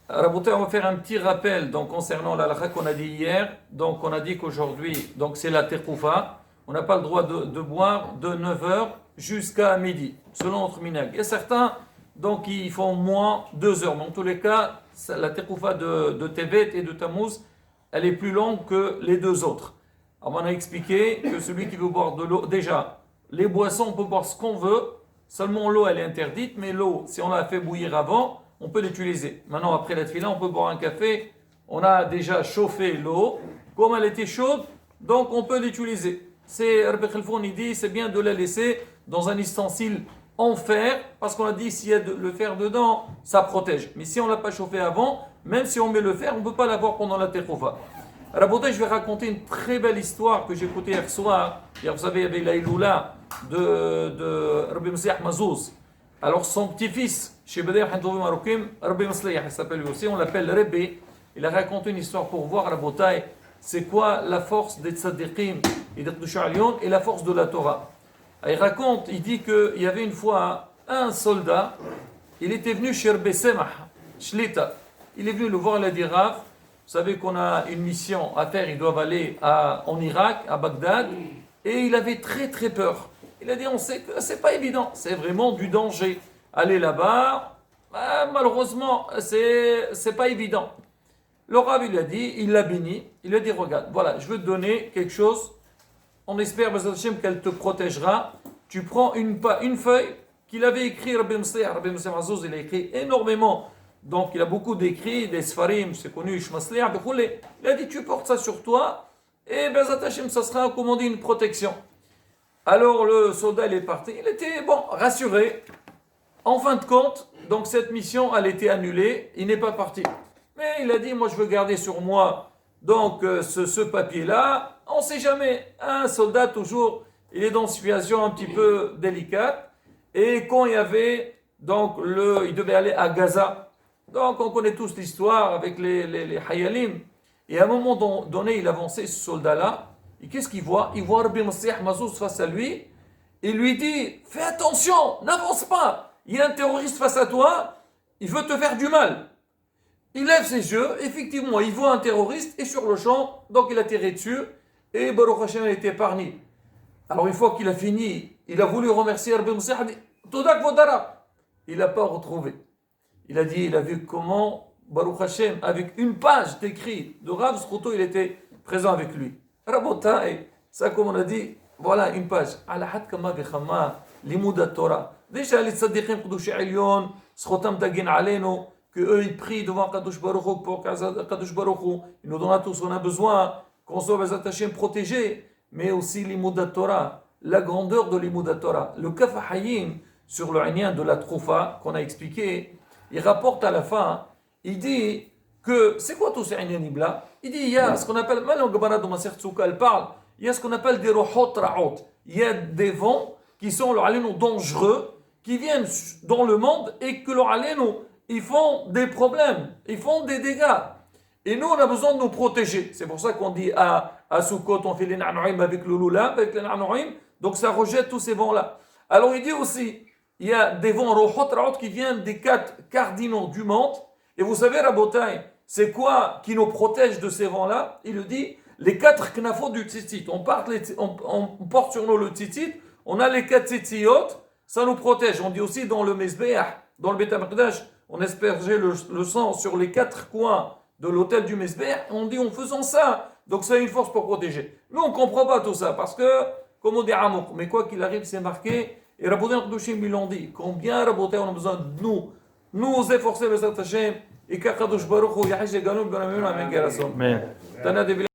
Rabotai, on va faire un petit rappel donc, concernant la halakha qu'on a dit hier. Donc, on a dit qu'aujourd'hui, donc, c'est la teroufa. On n'a pas le droit de boire de 9h jusqu'à midi, selon notre minag. Il y a certains donc, qui font moins 2h. Mais en tous les cas, la teroufa de Tevet et de Tammuz, elle est plus longue que les deux autres. Alors, on a expliqué que celui qui veut boire de l'eau, déjà, les boissons, on peut boire ce qu'on veut. Seulement l'eau, elle est interdite. Mais l'eau, si on l'a fait bouillir avant, on peut l'utiliser. Maintenant, après la tefila, on peut boire un café. On a déjà chauffé l'eau. Comme elle était chaude, donc on peut l'utiliser. C'est Rabbi Khalfoun, il dit, c'est bien de la laisser dans un ustensile en fer, parce qu'on a dit, s'il y a le fer dedans, ça protège. Mais si on ne l'a pas chauffé avant, même si on met le fer, on ne peut pas l'avoir pendant la teroufa. Rabotai, je vais raconter une très belle histoire que j'ai écoutée hier soir. Hier, vous savez, il y avait l'Aïloula de Rabbi Messiah Mazouz. Alors son petit-fils, chez Badaï Hantouvim Marokim, Rabbi Masliyah, il s'appelle lui aussi, on l'appelle Rebbe. Il a raconté une histoire pour voir Rabotai, c'est quoi la force des tzaddikim et des Kedusha Lyon et la force de la Torah. Il raconte, il dit qu'il y avait une fois un soldat, il était venu chez Rebbe Semah, Shlita. Il est venu le voir, il a dit Rav, vous savez qu'on a une mission à faire, ils doivent aller en Irak, à Bagdad, et il avait très très peur. Il a dit, on sait que c'est pas évident, c'est vraiment du danger. Aller là-bas, malheureusement, c'est pas évident. Le Rav, il a dit, il l'a béni, il a dit, regarde, voilà, je veux te donner quelque chose, on espère, Bezat Hashem, qu'elle te protégera. Tu prends une feuille qu'il avait écrit Rabbi Messiah Mazouz, il a écrit énormément, donc il a beaucoup d'écrits, des Sfarim, c'est connu, Shmasliah, il a dit, tu portes ça sur toi, et Bezat Hashem, ça sera, comme on dit, une protection. Alors le soldat il est parti, il était rassuré. En fin de compte, donc cette mission elle était annulée, il n'est pas parti. Mais il a dit moi je veux garder sur moi donc ce papier-là. On ne sait jamais, un soldat toujours il est dans une situation un petit peu délicate. Et quand il y avait donc il devait aller à Gaza. Donc on connaît tous l'histoire avec les Hayalim. Et à un moment donné il avançait ce soldat-là. Et qu'est-ce qu'il voit? Il voit Rabbi Messiah Mazouz face à lui. Et lui dit, fais attention, n'avance pas. Il y a un terroriste face à toi, il veut te faire du mal. Il lève ses yeux, effectivement, il voit un terroriste, et sur le champ, donc il a tiré dessus, et Baruch Hashem a été épargné. Alors une fois qu'il a fini, il a voulu remercier Rabbi Messiah, il a dit, Todak Vodara. Il n'a pas retrouvé. Il a dit, il a vu comment Baruch Hashem, avec une page d'écrit de Rav Zkouto, il était présent avec lui. Rabotai, ça comme on a dit, voilà une page. Ala had kama bikhama, limud Torah. Déjà les tzaddikim Kedusha Elyon, s'chotam tagin aleno, que eux ils prient devant Kadosh Baruch Hu pour Kadosh Baruch Hu. Il nous donne à tous ce qu'on a besoin, qu'on soit Bezat Hashem protégé, mais aussi limud Torah, la grandeur de limud Torah. Le Kaf Hayim sur le Inyan de la Troufa qu'on a expliqué, il rapporte à la fin, il dit que c'est quoi tous ces Inyanib-là? Il dit il y a ce qu'on appelle, maintenant Gabara de Maser Tsouka, elle parle, il y a ce qu'on appelle des rohot ra'ot. Il y a des vents qui sont dangereux, qui viennent dans le monde et que ils font des problèmes, ils font des dégâts. Et nous, on a besoin de nous protéger. C'est pour ça qu'on dit à Sukkot, on fait les na'nu'im avec le lula, avec les na'nu'im, donc ça rejette tous ces vents-là. Alors il dit aussi, il y a des vents rohot ra'ot qui viennent des 4 cardinaux du monde. Et vous savez, Rabotai, c'est quoi qui nous protège de ces vents-là? Il le dit, les 4 knafot du tzitzit. On porte sur nous le tzitzit, on a les 4 tzitziyot, ça nous protège. On dit aussi dans le Mezbeach, dans le Beit HaMikdash, on aspergeait le sang sur les 4 coins de l'autel du Mezbeach, on dit en faisant ça, donc ça a une force pour protéger. Nous, on ne comprend pas tout ça, parce que, comme on dit Amouk, mais quoi qu'il arrive, c'est marqué, et Rabotai Kedushim, ils l'ont dit, combien Rabotai, on a besoin de nous efforcer, Bezat Hashem, et qu'Akadosh Baruch Hu, Yahij et Ganoub, Amen.